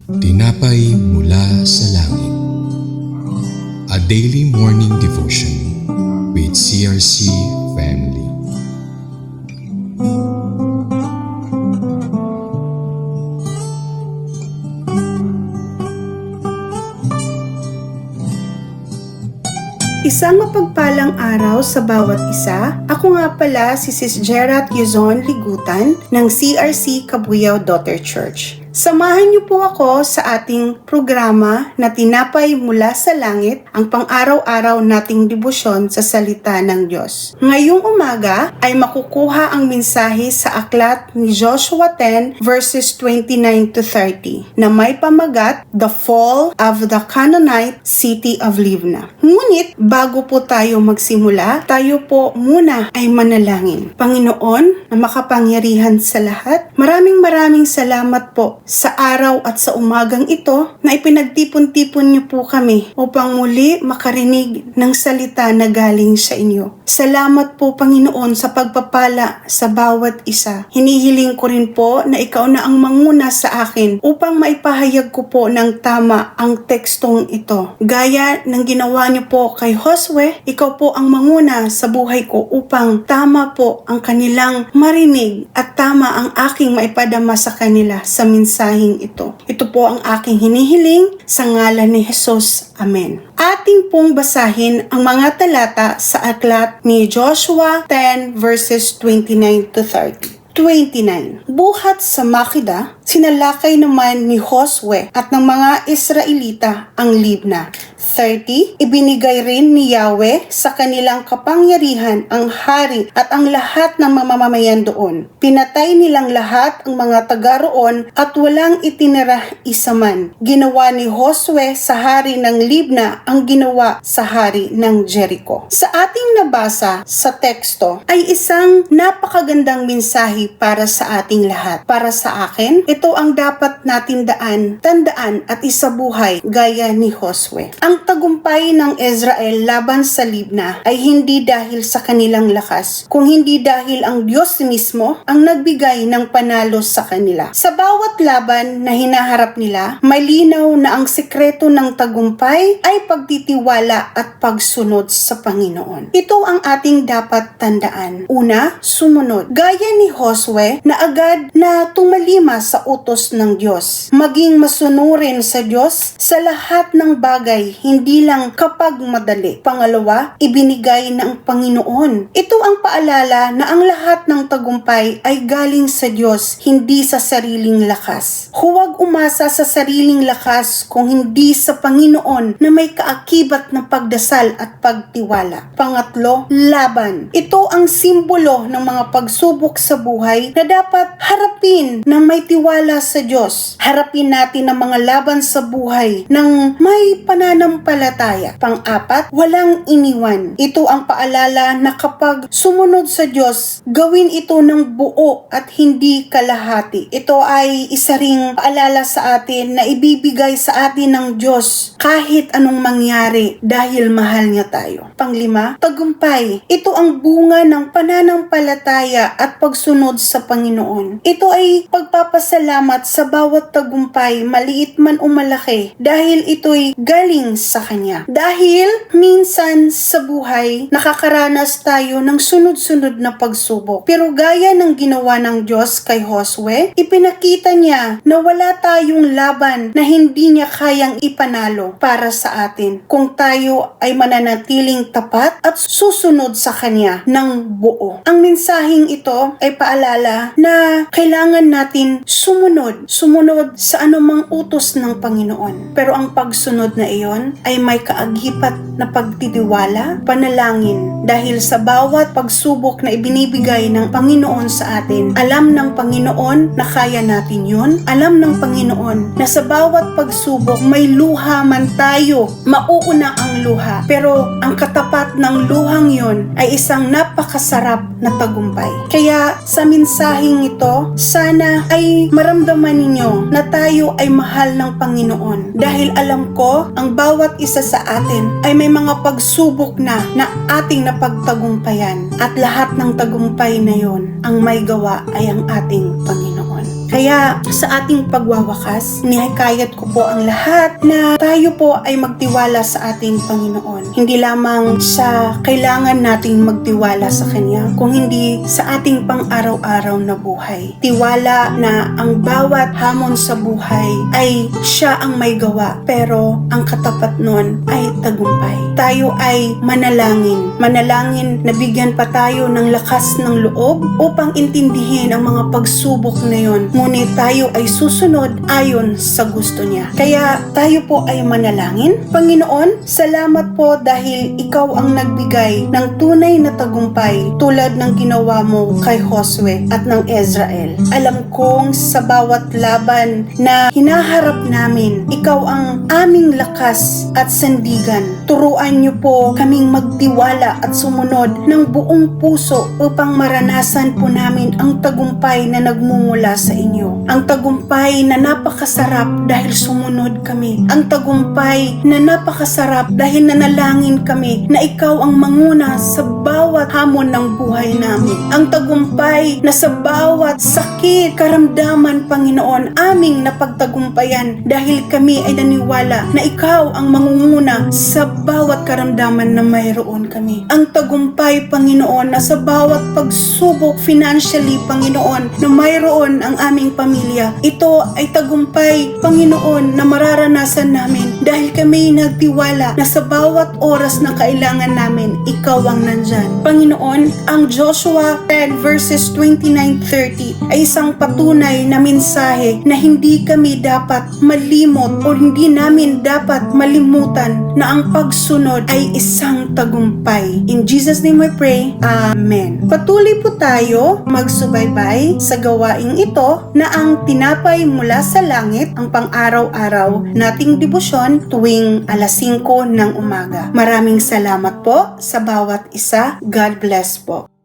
Tinapay mula sa langit. A daily morning devotion with CRC family. Isang mapagpalang araw sa bawat isa. Ako nga pala si Sis Gerard Yuzon Ligutan ng CRC Cabuyao Daughter Church. Samahan niyo po ako sa ating programa na Tinapay Mula sa Langit, ang pang-araw-araw nating debosyon sa salita ng Diyos. Ngayong umaga ay makukuha ang mensahe sa aklat ni Joshua 10 verses 29 to 30 na may pamagat, The Fall of the Canaanite City of Libnah. Ngunit bago po tayo magsimula, tayo po muna ay manalangin. Panginoon na makapangyarihan sa lahat, maraming salamat po sa araw at sa umagang ito na ipinagtipon-tipon niyo po kami upang muli makarinig ng salita na galing sa inyo. Salamat po Panginoon sa pagpapala sa bawat isa. Hinihiling ko rin po na ikaw na ang manguna sa akin upang maipahayag ko po ng tama ang tekstong ito. Gaya ng ginawa niyo po kay Josue, ikaw po ang manguna sa buhay ko upang tama po ang kanilang marinig at tama ang aking maipadama sa kanila sa mensaheng ito. Ito po ang aking hinihiling sa ngalan ni Jesus. Amen. Ating pong basahin ang mga talata sa aklat ni Joshua 10 verses 29 to 30. 29. Buhat sa Makida, sinalakay naman ni Josue at ng mga Israelita ang Libna. 30. Ibinigay rin ni Yahweh sa kanilang kapangyarihan ang hari at ang lahat ng mamamayan doon. Pinatay nilang lahat ang mga taga roon at walang itinira isa man. Ginawa ni Josue sa hari ng Libna ang ginawa sa hari ng Jericho. Sa ating nabasa sa teksto ay isang napakagandang mensahe para sa ating lahat. Para sa akin, ito ang dapat natin tandaan at isabuhay gaya ni Josue. Ang tagumpay ng Israel laban sa Libna ay hindi dahil sa kanilang lakas, kung hindi dahil ang Diyos mismo ang nagbigay ng panalo sa kanila. Sa bawat laban na hinaharap nila, may linaw na ang sekreto ng tagumpay ay pagtitiwala at pagsunod sa Panginoon. Ito ang ating dapat tandaan. Una, sumunod. Gaya ni Josue na agad na tumalima sa utos ng Diyos. Maging masunurin sa Diyos sa lahat ng bagay, hindi lang kapag madali. Pangalawa, ibinigay ng Panginoon. Ito ang paalala na ang lahat ng tagumpay ay galing sa Diyos, hindi sa sariling lakas. Huwag umasa sa sariling lakas kung hindi sa Panginoon na may kaakibat na pagdasal at pagtiwala. Pangatlo, laban. Ito ang simbolo ng mga pagsubok sa buhay na dapat harapin ng may tiwala sa Diyos. Harapin natin ang mga laban sa buhay ng may pananampalataya. Pang-apat, walang iniwan. Ito ang paalala na kapag sumunod sa Diyos, gawin ito ng buo at hindi kalahati. Ito ay isa ring paalala sa atin na ibibigay sa atin ng Diyos kahit anong mangyari dahil mahal niya tayo. Panglima, tagumpay. Ito ang bunga ng pananampalataya at pagsunod sa Panginoon. Ito ay pagpapasalamat sa bawat tagumpay, maliit man o malaki, dahil ito'y galing sa Kanya. Dahil minsan sa buhay, nakakaranas tayo ng sunod-sunod na pagsubok. Pero gaya ng ginawa ng Diyos kay Josue, ipinakita niya na wala tayong laban na hindi niya kayang ipanalo para sa atin kung tayo ay mananatiling tapat at susunod sa Kanya ng buo. Ang mensaheng ito ay paalala na kailangan natin sumunod sa anumang utos ng Panginoon. Pero ang pagsunod na iyon ay may kaagipat na pagtitiwala, panalangin. Dahil sa bawat pagsubok na ibinibigay ng Panginoon sa atin, alam ng Panginoon na kaya natin yun. Alam ng Panginoon na sa bawat pagsubok may luha man tayo, mauuna ang luha. Pero ang katapat ng luhang yun ay isang napakasarap na tagumpay. Kaya sa mensaheng ito, sana ay maramdaman ninyo na tayo ay mahal ng Panginoon. Dahil alam ko, ang bawat isa sa atin ay may mga pagsubok na ating napagtagumpayan. At lahat ng tagumpay na yon, ang may gawa ay ang ating Panginoon. Kaya sa ating pagwawakas, nihikayat ko po ang lahat na tayo po ay magtiwala sa ating Panginoon. Hindi lamang sa kailangan nating magtiwala sa Kanya, kung hindi sa ating pang-araw-araw na buhay. Tiwala na ang bawat hamon sa buhay ay Siya ang may gawa, pero ang katapat nun ay tagumpay. Tayo ay manalangin na bigyan pa tayo ng lakas ng loob upang intindihin ang mga pagsubok na yon. Ngunit tayo ay susunod ayon sa gusto niya. Kaya tayo po ay manalangin. Panginoon, salamat po dahil Ikaw ang nagbigay ng tunay na tagumpay tulad ng ginawa mo kay Josue at ng Israel. Alam kong sa bawat laban na hinaharap namin, Ikaw ang aming lakas at sandigan. Turuan niyo po kaming magtiwala at sumunod ng buong puso upang maranasan po namin ang tagumpay na nagmumula sa inyo. Ang tagumpay na napakasarap dahil sumunod kami. Ang tagumpay na napakasarap dahil nanalangin kami na Ikaw ang manguna sa bawat hamon ng buhay namin. Ang tagumpay na sa bawat sakit, karamdaman, Panginoon, aming napagtagumpayan dahil kami ay naniwala na Ikaw ang mangunguna sa bawat karamdaman na mayroon kami. Ang tagumpay, Panginoon, na sa bawat pagsubok financially, Panginoon, na mayroon ang aming pamilya. Ito ay tagumpay, Panginoon, na mararanasan namin dahil kami nagtiwala na sa bawat oras na kailangan namin, Ikaw ang nandyan. Panginoon, ang Joshua 10 verses 29-30 ay isang patunay na mensahe na hindi kami dapat malimot o hindi namin dapat malimutan na ang pagsunod ay isang tagumpay. In Jesus' name I pray, Amen. Patuloy po tayo magsubaybay sa gawaing ito na ang tinapay mula sa langit, ang pang-araw-araw nating debosyon tuwing alas 5 ng umaga. Maraming salamat po sa bawat isa. God bless po.